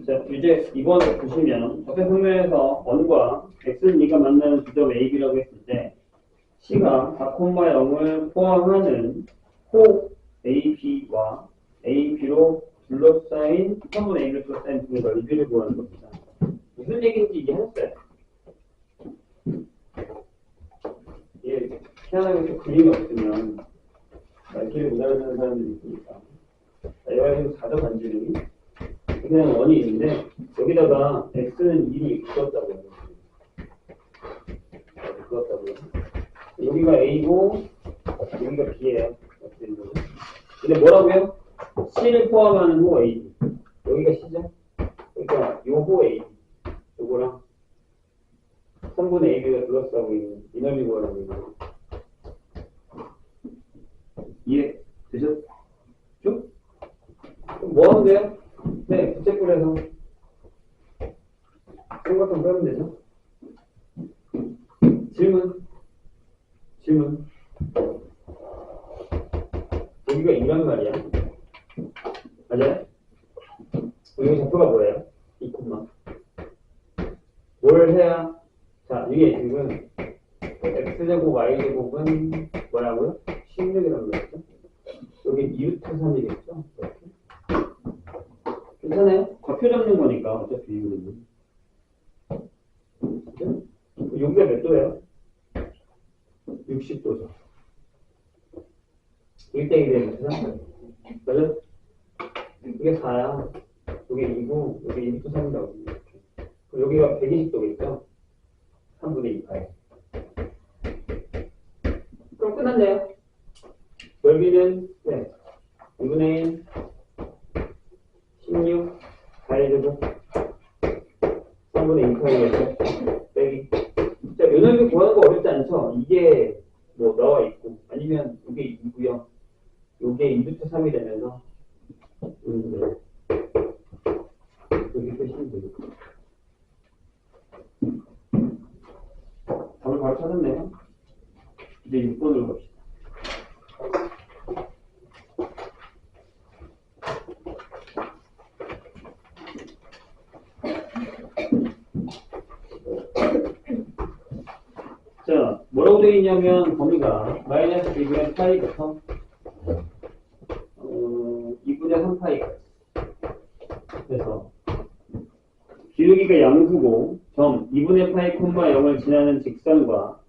자, 이제 이번 보시면 앞에 설명에서 1과 x는 2가 만나는 지점 a, b라고 했을 때 c가 4,0을 포함하는 호 a, b와 a, b로 둘러싸인 3분의 a를 둘러싸인 부분과 리뷰를 구하는 겁니다. 무슨 얘기인지 이해하셨어요? 예, 희한하게 또 그림이 없으면 말귀를 못 알아듣는 사람들이 있으니까. 얘가 지금 4점 반지름이 그냥 원이 있는데 여기다가 x는 2를 그었다고요. 그었다고요. 여기가 a고 여기가 b예요. 근데 뭐라고요? c를 포함하는 호 a. 여기가 c죠? 그러니까 요 호 a. 요거랑 3분의 ab가 둘러싸고 있는 이 넓이 구하라고 있는 거. 이해 되셨죠? 그럼 뭐 하면 돼요? 네, 부채꼴에서 삼각형 빼면 되죠? 질문. 여기가 2란 말이야. 맞아요? 여기 좌표가 뭐예요? 2, 뭘 해야? 자, 이게 지금 x제곱 y제곱은 뭐라고요? 16이라는 거죠? 여기 2루트 3이겠죠? 이렇게. 괜찮아요? 좌표 잡는 거니까 어차피 이거는. 그죠? 여기가 몇 도예요? 60도죠. 1대1에 대해서 맞아? 이게 4야. 여기 2고 여기 2루트 3이라고. 여기가 120도겠죠? 3분의 2파이. 그럼 끝났네요. 넓이는 네. 2분의 1 16 4제곱 3분의 2파이에서 빼기. 자, 요 넓이 구하는 거 어렵지 않죠? 이게 뭐 나와 있고 아니면 이게 2고요. 요게 2루트 3이 되면서 여기 빼시면 되겠고. 답을 바로 찾았네요. 이제 6번으로 갑시다. 자, 뭐라고 되어 있냐면 범위가 마이너스 2분의 파이부터 2분의 3파이까지. 그래서 기울기가 양수고 점 2분의 파이 콤마 0을 지나는 직선과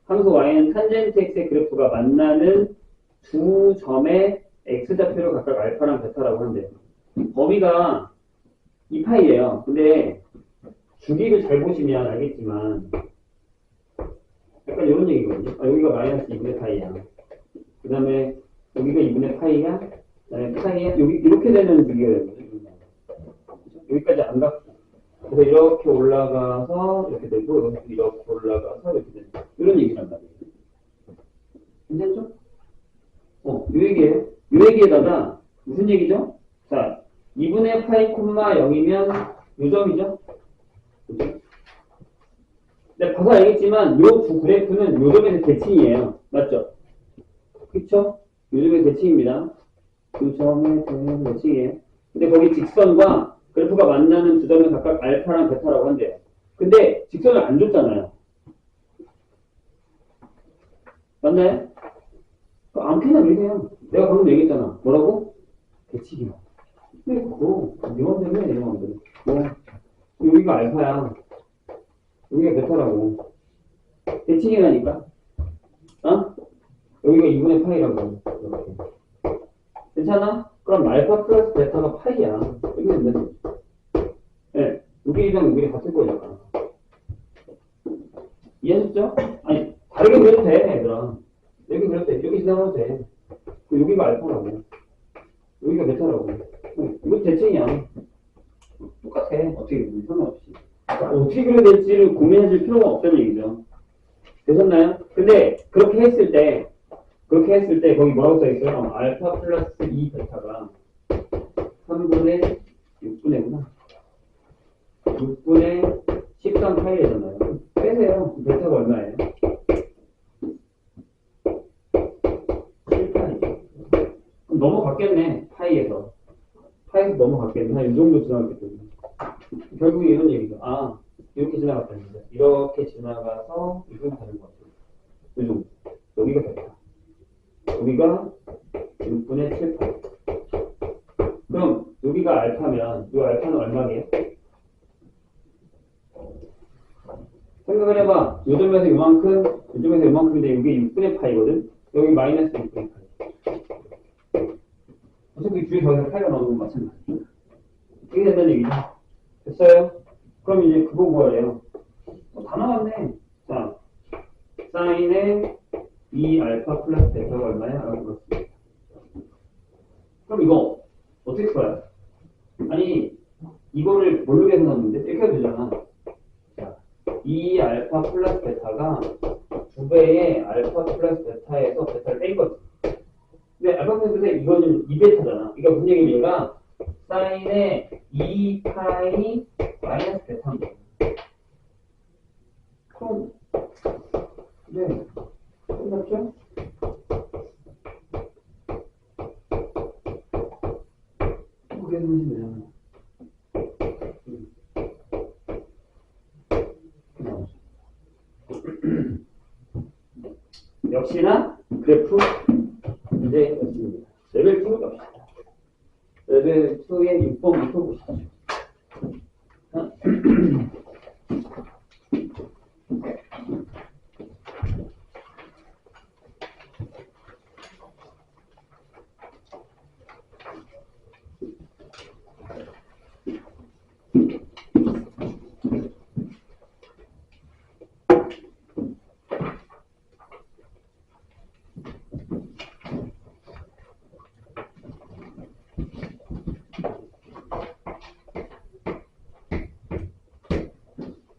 함수 y는 탄젠트 x의 그래프가 만나는 두 점의 x좌표를 각각 알파랑 베타라고 한대요. 범위가 2파이예요. 근데 주기를 잘 보시면 알겠지만 약간 이런 얘기거든요. 아, 여기가 마이너스 2분의 파이야. 그 다음에 여기가 2분의 파이야. 그 다음에 파이야. 여기 이렇게 되는 주기가 되거든요. 여기까지 안 갔고. 그래서 이렇게 올라가서 이렇게 되고 이렇게 올라가서 이렇게 되는 이런 얘기란 말이에요. 괜찮죠? 요 얘기예요. 요 얘기에다가 무슨 얘기죠? 자, 2분의 파이 콤마 0이면 요 점이죠? 그죠? 근데 봐서 알겠지만 요 두 그래프는 요 점에서 대칭이에요. 맞죠? 그쵸? 요 점의 대칭입니다. 요 점의 대칭이에요. 근데 거기 직선과 그래프가 만나는 두 점은 각각 알파랑 베타라고 한대요. 근데 직선을 안 줬잖아요. 맞나요? 아무렇게나 그리세요. 내가 방금 얘기했잖아. 뭐라고? 대칭이요. 근데 그거 이런 데는 이런 데는 뭐 여기가 알파야. 여기가 베타라고. 대칭이라니까. 어? 여기가 2분의 파이라고. 이렇게. 괜찮아? 그럼 알파 플러스 베타가 파이야. 여기 된다. 네. 여기랑 여기 같을 거잖아. 이해하셨죠? 아니, 다르게 그려도 돼, 얘들아. 여기 그려도 돼. 여기 지나가도 돼. 여기가 알파라고. 여기가 베타라고. 이거 대칭이야. 똑같아. 어떻게 그리든 상관없이. 어떻게 그려야 될지를 고민하실 필요가 없다는 얘기죠. 되셨나요? 근데 그렇게 했을 때 거기 뭐라고 써있어요? 알파 플러스 2 베타가 3분의 6분의구나. 6분의 13파이잖아요. 빼세요. 베타가 얼마예요? 넘어갔겠네. 파이에서 넘어갔겠네. 한 이 정도 지나갔기 때문에. 결국 이런 얘기죠. 아, 이렇게 지나갔다는데. 이렇게 지나가서 이렇게 가는 것 같아요. 이 정도. 여기가 됐다. 여기가 6분의 7, 8. 그럼 여기가 알파면 이 알파는 얼마게요? 생각을 해봐. 요점에서 요만큼, 요점에서 요만큼인데 이게 6분의 파이거든? 여기 마이너스 6분의 파이. 어차피 뒤에 더 이상 파이가 나오는 건 마찬가지. 이게 된다는 얘기죠. 됐어요? 그럼 이제 그거 구하래요. 다 나왔네. 자, 사인의 2알파 플러스 베타가 얼마야? 라고 물었습니다. 그럼 이거 어떻게 써요? 아니, 이거를 뭘로 계산하는데? 이렇게 해도 되잖아. 자, 2알파 플러스 베타가 2배의 알파 플러스 베타에서 베타를 뺀 거지. 근데 알파 플러스 베타 이거는 2베타잖아. 이게 무슨 얘기입니까? 사인의 2파이 마이너스 베타인 거야. 그럼, 네. 끝났죠? 그게 문제네요. 역시나 그래프 문제였습니다. 레벨 2 갑시다. 레벨 2의 6번부터 보시죠.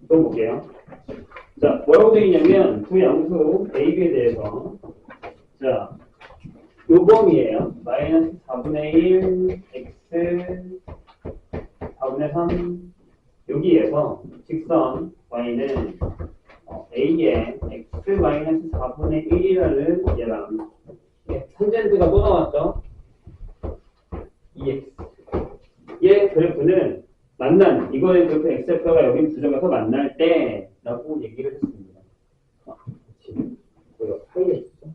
또 볼게요. 자, 뭐라고 되어 있냐면 두 양수 A, B에 대해서 자, 요 범위에요. 마이너스 4분의 1 x 4분의 3 여기에서 직선 y는 a의 x 마이너스 4분의 1이라는 얘랑 탄젠트가 또 나왔죠. 2x 얘 그래프는 만난 이거의 그래프 x좌표가 여기 두 점에서 만날 때 라고 얘기를 했습니다. 그렇지. 우리가 파이에 있죠.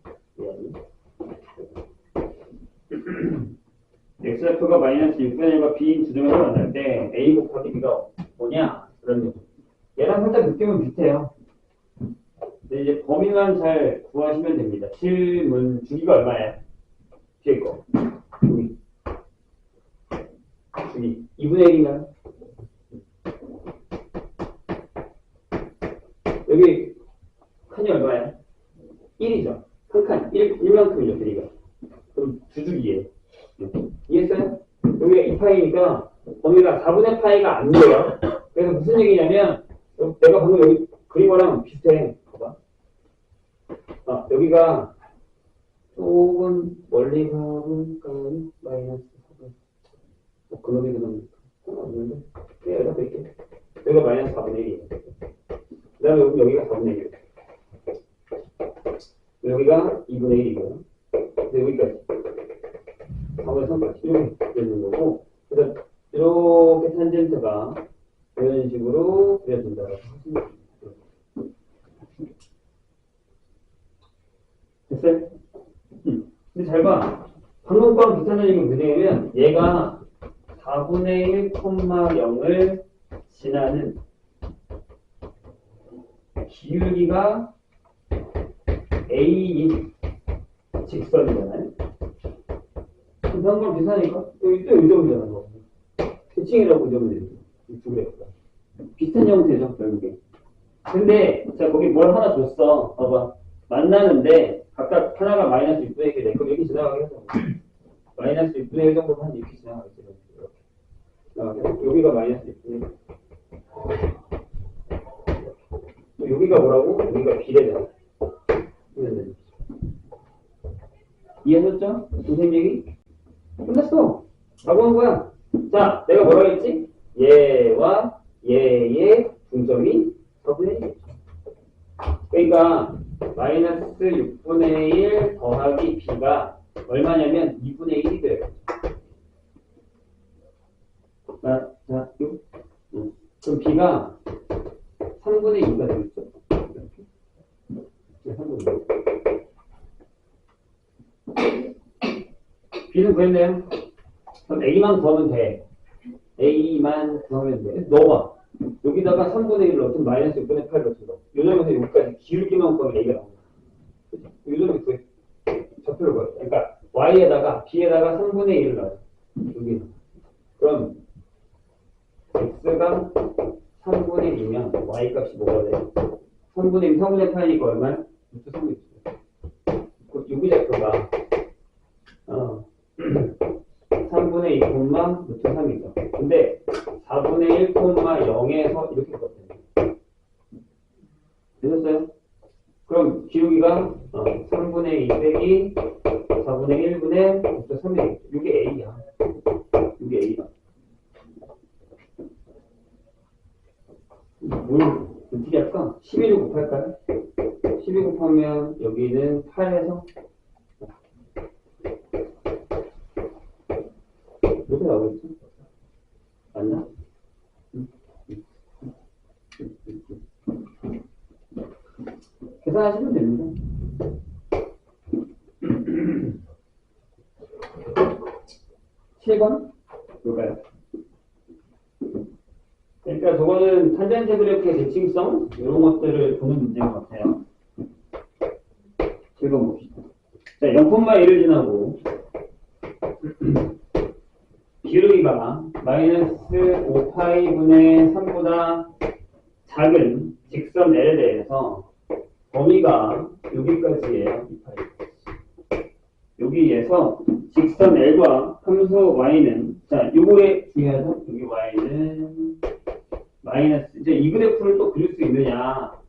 x좌표가 마이너스 6분의 1과 b인 두 점에서 만날 때 a 곱하기 b가 뭐냐? 그런 얘기. 얘랑 살짝 느낌은 비슷해요. 근데 이제 범위만 잘 구하시면 됩니다. 질문 주기가 얼마예요? 뒤에 거. 주기. 2분의 1인가요? 여기 칸이 얼마야? 1이죠. 한 칸, 1만큼이죠, 길이가. 그럼 두 줄이에요. 이해했어요? 여기가 2파이니까 범위가 4분의 파이가 안 돼요. 그래서 무슨 얘기냐면 내가 방금 여기 그린 거랑 비슷해. 봐봐. 아, 여기가 조금 멀리 가볼까요? 마이너스 4분. 뭐 그놈이 없는데? 그냥 여기다 뺄게. 여기가 마이너스 4분의 1이에요. 그 다음에 여기가 4분의 1. 여기가 2분의 1이고요. 근데 여기까지. 4분의 3까지. 이렇게 되는 거고. 그래서 이렇게 탄젠트가 이런 식으로 그려진다고 하시면 됩니다. 됐어요? 근데 잘 봐. 방금 거랑 비슷한 얘기가 뭐냐면 얘가 4분의 1,0을 지나는 기울기가 A인 직선이잖아요. 방금 거랑 비슷하니까 여기 또 요점이잖아. 대칭이라고 요점을 내죠. 두 그래프가. 비슷한 형태죠, 결국에. 근데 자 거기 뭘 하나 줬어. 봐봐. 만나는데 각각 하나가 마이너스 6분의 1이 돼. 그럼 이렇게 지나가게 해서 마이너스 6분의 1 정도만 이렇게 지나가겠지. 이렇게. 여기가 마이너스 6분의 1. 여기가 뭐라고? 여기가 비례되나? 이해하셨죠? 선생님 얘기? 끝났어. 라고 한 거야. 자, 내가 뭐라고 했지? 얘와 얘의 중점이 4분의 1이겠죠. 그러니까 마이너스 6분의 1 더하기 b가 얼마냐면 2분의 1이 돼요. 자, 그럼 B가 3분의 2가 되겠죠? 네, 3분의 2. B는 구했네요. 그럼 A만 구하면 돼. A만 구하면 돼. 넣어봐. 여기다가 3분의 1을 넣든 마이너스 6분의 8을 넣든 요 점에서 여기까지 기울기만 구하면 A가 나옵니다. 요 점에 구해. 좌표를 구해. 그러니까 Y에다가 B에다가 3분의 1을 넣어요. 여기. 그럼 X가 3분의 2면 Y 값이 뭐가 돼? 3분의 2, 3분의 8이니까 얼마야? 루트 3분의 2. 여기 좌표가 3분의 2, 루트 3이죠. 근데 4분의 1, 0에서 이렇게 썼대요. 되셨어요? 그럼 기울기가 3분의 2 빼기 4분의 1분의 루트 3이겠죠. 이게 A야. 이게 A다. 뭘 어떻게 할까? 11을 곱할까요? 12 곱하면 여기는 8에서 이렇게 나오겠죠? 맞나? 계산하시면 됩니다. 7번 볼까요? 그러니까 저거는 탄젠트 그래프의 대칭성 이런 것들을 보는 문제인 것 같아요. 7번 봅시다. 자, 0,1을 지나고 기울기가 마이너스 5파이분의 3보다 작은 직선 L에 대해서 범위가 여기까지예요. 2파이. 여기에서 직선 L과 함수 Y는 자, 요거에 중요하죠? 여기 Y는 마이너스 이제 이 그래프를 또 그릴 수 있느냐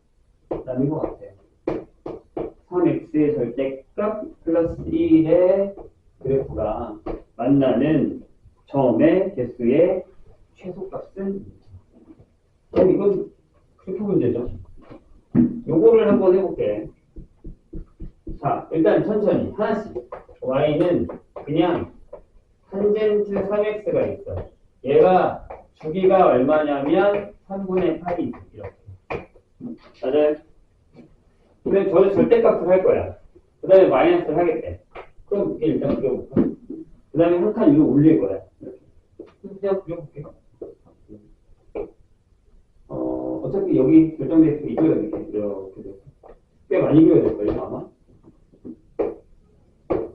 라는 것 같아요. 3x의 절대값 플러스 1의 그래프가 만나는 점의 개수의 최소값은 그럼 이건 그렇게 문제죠. 요거를 한번 해볼게. 자, 일단 천천히 하나씩. y는 그냥 탄젠트 3x가 있어. 얘가 주기가 얼마냐면 3분의 8이 이렇게. 맞아요? 근데 저는 절대값을 할 거야. 그 다음에 마이너스를 하겠대. 그럼 이게 일단 그려볼까? 그 다음에 한 칸 위로 올릴 거야. 이렇게. 그냥 그려볼게. 어차피 여기 결정돼 있으면 이쪽에 이렇게 돼. 꽤 많이 그려야 될 거예요, 아마.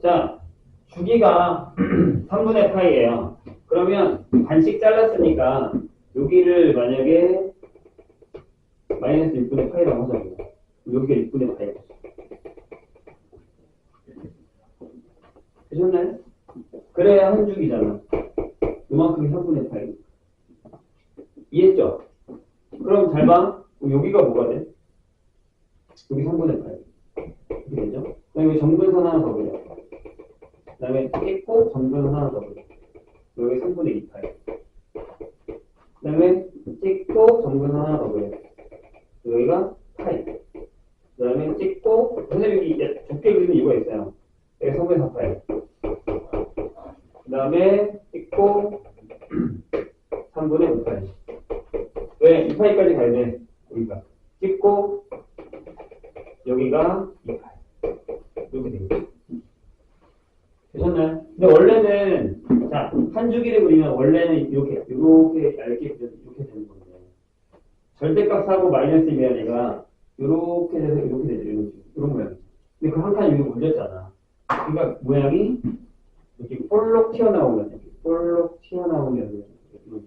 자, 주기가 3분의 파이예요. 그러면 반씩 잘랐으니까 여기를 만약에 마이너스 6분의 파이라고 하자고요. 여기가 6분의 파이가 되셨나요? 그래야 한 주기잖아. 이만큼이 3분의 파이. 이해했죠? 그럼 잘 봐. 여기가 뭐가 돼? 여기 3분의 파이. 이렇게 되죠? 그 다음에 정근선 하나 더 그려. 그 다음에 찍고 정근선 하나 더 그려. 여기 3분의 2파이. 그 다음에 찍고 정근선 하나 더 그려. 여기가 파이. 그 다음에 찍고, 선생님이 이제 좁게 그리는 이유가 있어요. 여기 3분의 4파이. 그 다음에 찍고 3분의 5파이. 왜? 2파이까지 가야 돼. 여기가. 찍고 여기가 2파이. 이렇게 되겠죠. 되셨나요? 근데 원래는 자, 한 주기를 그리면 원래는 이렇게 얇게 이렇게 되는 건데 절대값하고 마이너스면 얘가 이렇게 돼서 이렇게 되죠. 이런 모양이죠. 근데 그 한 칸 위로 올렸잖아. 그러니까 모양이 이렇게 볼록 튀어나오면 이렇게 볼록 튀어나오면 이런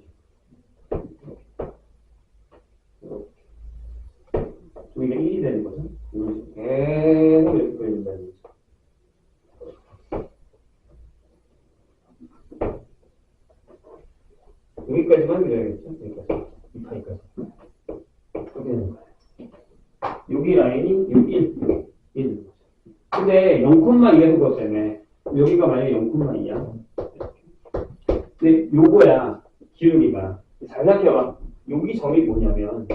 여기가 1이 되는 거죠. 이런 식으로 계속 이렇게 그려진다는 거죠. 여기까지만 그려야겠죠? 여기까지. 2파이까지. 이렇게 되는 거예요. 여기 라인이 여기 1. 1. 근데 0,2에서 그것 때문에 여기가 만약에 0,2야. 근데 요거야. 기울기가. 잘 생각해봐. 여기 점이 뭐냐면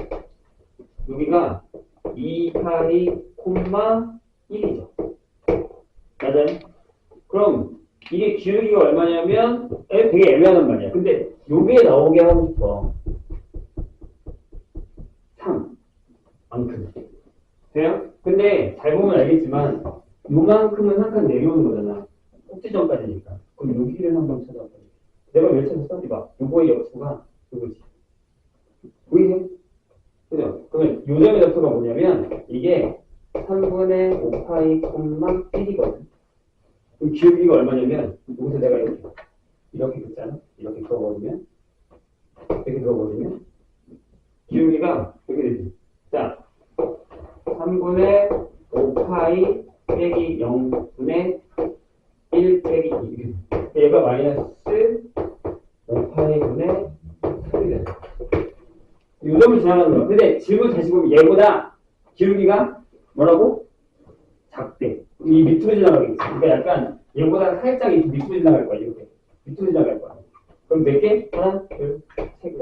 여기가 2파이, 1이죠. 맞아요? 그럼 이게 기울기가 얼마냐면 되게 애매하단 말이야. 근데 여기에 나오게 하고 싶어. 3만큼. 돼요? 근데 잘 보면 알겠지만 요만큼은 한 칸 내려오는 거잖아. 꼭지점까지니까. 그럼 여기를 한번 찾아봐. 내가 왜 찾았어? 이봐. 요거의 역수가 요거지. 보이세요? 그죠? 그러면 요점의 역수가 뭐냐면 이게 3분의 5파이 콤마 1이거든. 그럼 기울기가 얼마냐면 여기서 내가 이렇게 긋잖아. 이렇게 그어버리면 이렇게 그어버리면 기울기가 이렇게 되지. 자, 3분의 5파이 빼기 0분의 1 빼기 2. 얘가 마이너스 5파이 분의 3이 돼. 요점을 지나가는 거야. 근데 질문 다시 보면 얘보다 기울기가 뭐라고? 작대. 이 밑으로 지나가겠지. 그러니까 약간 얘보다 살짝 이렇게 밑으로 지나갈 거야. 이렇게. 밑으로 지나갈 거야. 그럼 몇 개? 하나, 둘, 세 개.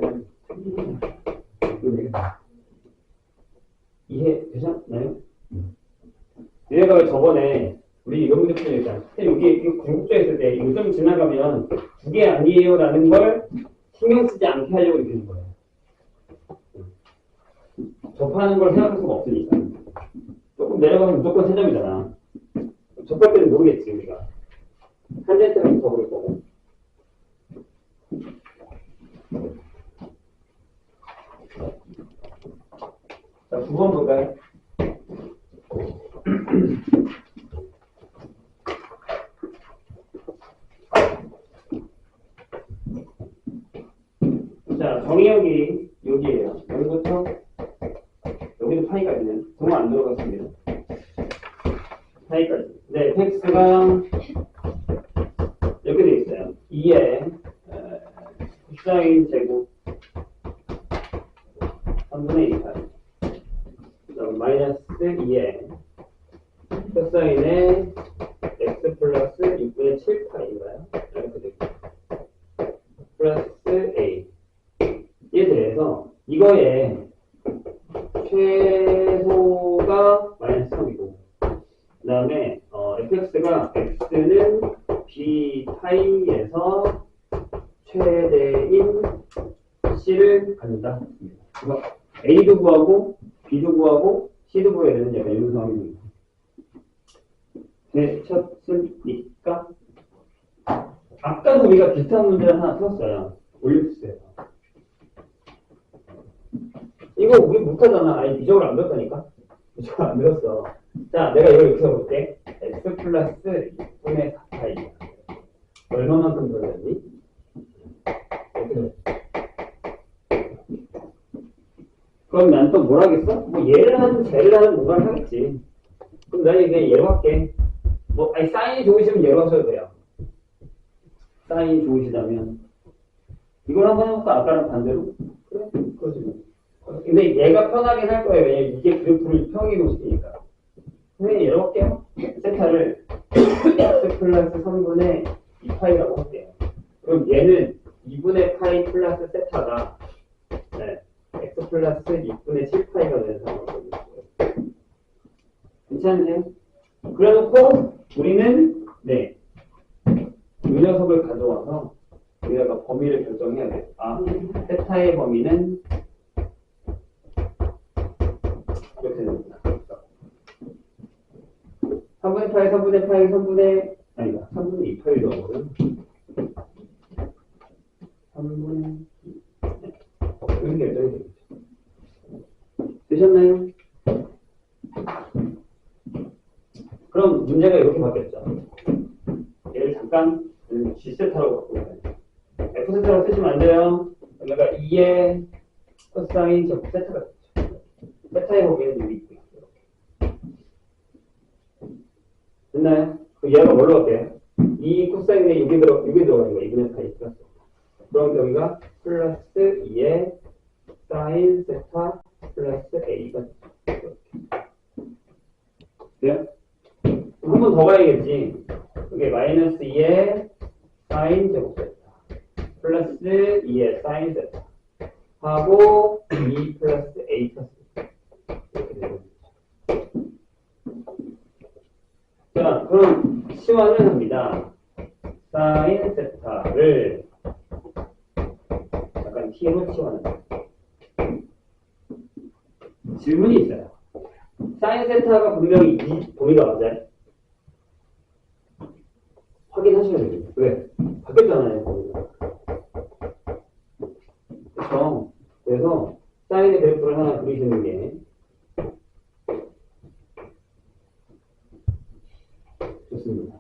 이해되셨나요? 얘가 왜 저번에 우리 이런 문제 풀려있잖아. 여기 궁극조에 있을 때 요점 지나가면 두 개 아니에요 라는 걸 신경 쓰지 않게 하려고 이렇게 되는 거예요. 접하는 걸 생각할 수가 없으니까. 조금 내려가면 무조건 3점이잖아. 접할 때는 모르겠지 우리가. 한 점짜리 더 그럴 거고. 자, 9번 볼까요? 자, 정의역이 여기에요. 여기부터 여기도 파이까지는 정말 안 들어갔습니다. 파이까지. 네, fx가 이렇게 돼 있어요. 2에 코사인 제곱 3분의 2파이. 마이너스 2에 코사인의 x 플러스 6분의 7파이인가요? 이렇게 되고 플러스 a. 이에 대해서 이거의 최소가 마이너스 3이고 그 다음에 fx가 x는 b 파이에서 최대인 c를 갖는다. 그래서 a도 구하고 b도 구하고 c도 구해야 되는 약간 이런 상황입니다. 되셨습니까? 아까도 우리가 비슷한 문제를 하나 풀었어요. 올림푸스에서. 이거 우리 못하잖아. 아니, 비적을 안 들었다니까? 비적을 안 들었어. 자, 내가 이걸 이렇게 해볼게. x 플러스 6분의 4파이. 얼마만큼 들어갔니? 이렇게 들었어. 그럼 난 또 뭘 하겠어? 뭐 얘를 하든 쟤를 하든 뭔가를 하겠지. 그럼 나 이제 얘로 할게. 뭐, 아니, 사인이 좋으시면 얘로 하셔도 돼요. 사인이 좋으시다면. 이걸 한번 해볼까? 아까랑 반대로? 그래? 그러지 뭐. 근데 얘가 편하긴 할 거예요. 왜냐면 이게 그래프를 평이 놓으시니까. 선생님 얘로 할게요. 세타를 x 플러스 3분의 2파이라고 할게요. 그럼 얘는 2분의 파이 플러스 세타가 네, x 플러스 6분의 7파이가 되는 상황이거든요. 괜찮으세요? 그래놓고 우리는 네, 이 녀석을 가져와서 우리가 범위를 결정해야 돼요. 아, 세타의 범위는 이렇게 됩니다. 3분의 파이, 3분의 파이, 3분의 아니다. 3분의 2파이도 하거든. 3분의 2. 이렇게 결정이 되겠죠. 되셨나요? 그럼 문제가 이렇게 바뀌었죠. 얘를 잠깐 G세타라고 바꾸면 돼요. F세타라고 쓰시면 안 돼요. 그러니까 2의 코사인 제곱 세타가 됐죠. 세타의 범위는 여기 있고요. 됐나요? 얘가 뭘로 할게요? 이 코사인에 여기 들어가는 거예요. 2분의 파이 플러스. 그럼 여기가 플러스 2의 사인 세타 플러스 a가 됐죠. 돼요? 한 번 더 가야겠지. 이게 마이너스 2의 사인 제곱 세타 플러스 2의 사인 세타 하고 2 플러스 a 플러스 이렇게 되는 거죠. 자, 그럼 시환을 합니다. 사인 세타를 약간 t로 치환하는 질문이 있어요. 사인 세타가 분명히 이 범위가 맞아요? 확인하셔야 됩니다. 왜? 바뀌었잖아요, 범위가. 그렇죠? 그래서 사인의 그래프를 하나 그리시는 게 좋습니다.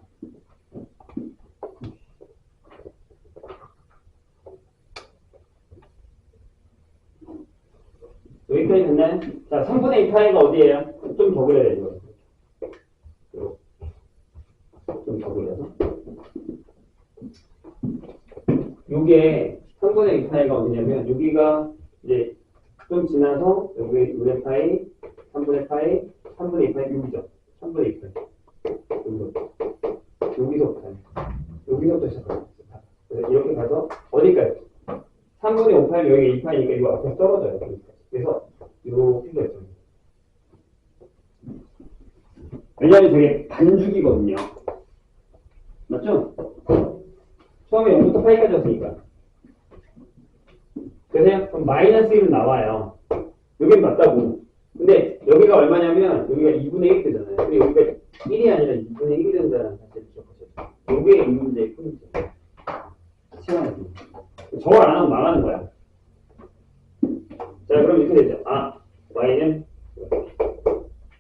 여기까지 됐나요? 자, 3분의 2 파이가 어디예요? 좀 더 그려야 되죠. 좀 더 그려서. 요게 3분의 2 파이가 어디냐면, 여기가 이제 좀 지나서, 여기 2분의 파이, 3분의 파이, 3분의 2 파이, 여기죠. 3분의 2 파이. 여기서부터 시작합니다. 그래서 이렇게 가서, 어디까지? 3분의 5 파이, 여기 2 파이니까 이거 앞에 떨어져요. 그래서, 이렇게 결정. 왜냐하면 저게 반죽이거든요. 맞죠? 처음에 0부터 파이까지 왔으니까. 그래서 그럼 마이너스 1은 나와요. 여긴 맞다고. 근데 여기가 얼마냐면 여기가 2분의 1 되잖아요. 근데 여기가 1이 아니라 2분의 1이 된다는 사실을 기억하셔야 돼요. 요게 이 문제의 큰 문제. 시원하습니다. 저걸 안 하면 망하는 거야. 자, 그럼 이렇게 되죠. 아, y는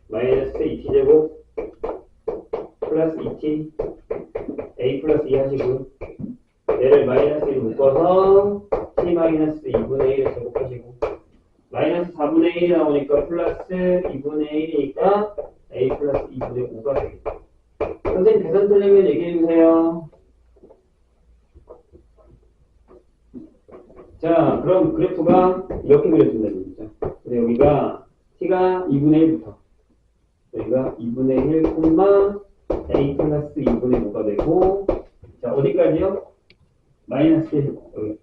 마이너스 2t제곱 플러스 2t a 플러스 2 하시고 얘를 마이너스 1 묶어서 t 마이너스 2분의 1을 제곱하시고 마이너스 4분의 1이 나오니까 플러스 2분의 1이니까 a 플러스 2분의 5가 되겠다. 선생님 계산 틀리면 얘기해주세요. 자, 그럼 그래프가 이렇게 그려진다는 얘기죠. 근데 여기가 t가 2분의 1부터 여기가 2분의 1, a 플러스 2분의 5가 되고 자, 어디까지요? 마이너스 1. 여기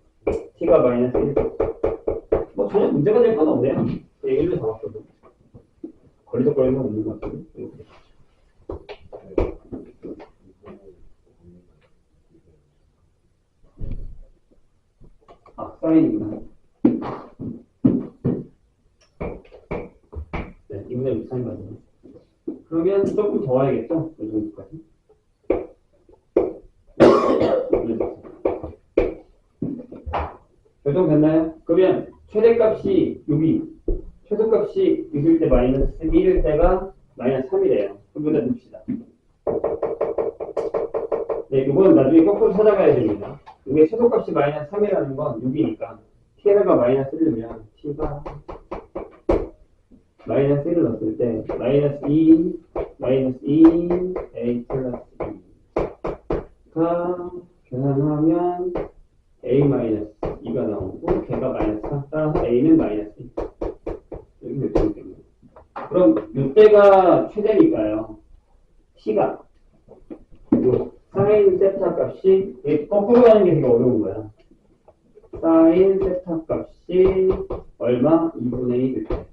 t가 마이너스 1. 뭐 전혀 문제가 될 건 없네요. 1로 잡았어도. 걸리적거리는 건 없는 것 같아요. 아, 사인이구나. 네, 2분의 6 사인 맞아요. 그러면 조금 더 와야겠죠? 이 정도까지. 결정됐나요? 그러면 최대값이 여기 최소값이 6일 때 마이너스 1일 때가 마이너스 3이래요. 그거다 둡시다. 네, 이건 나중에 거꾸로 찾아가야 됩니다. 이게 최소값이 마이너스 3이라는 건 6이니까 t가 마이너스 1이면 t가 마이너스 1을 넣었을 때 마이너스 2, 마이너스 2, a 플러스 2가 계산하면 a 마이너스 2가 나오고 걔가 마이너스 3, 따라서 a는 마이너스 2. 여기 몇 점 때문에. 그럼 이때가 최대니까요. t가 사인 세타 값이 거꾸로 가는 게 되게 어려운 거야. 사인 세타 값이 얼마? 2분의 1일 때.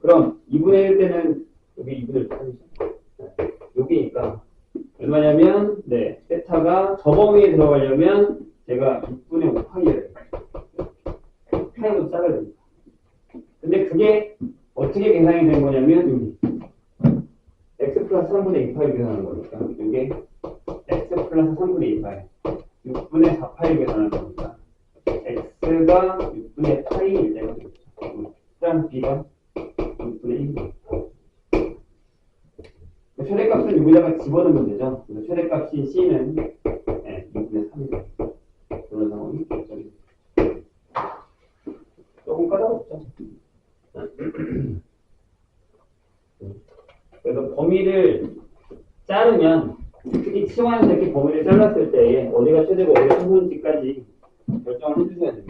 그럼 2분의 1 때는 여기 2분의 1 하죠. 여기니까 얼마냐면 네, 세타가 저 범위에 들어가려면 제가 6분의 5 파이를 파이로 짜야 됩니다. 근데 그게 어떻게 계산이 된 거냐면 여기 x 플러스 3분의 2 파이를 계산하는 거니까 이게 x 플러스 3분의 2 파이 6분의 4 파이를 계산하는 거니까 x가 6분의 파이일 때가 되겠죠. 그다음 b가 6분의 1. 최대값은 여기다가 집어넣으면 되죠. 그래서 최대값인 c는 네, 6분의 3이죠. 그런 상황이 결정이 됩니다. 조금 까다롭죠. 그래서 범위를 자르면 특히 치환해서 이렇게 범위를 잘랐을 때 어디가 최대고 어디가 최소인지까지 결정을 해주셔야 됩니다.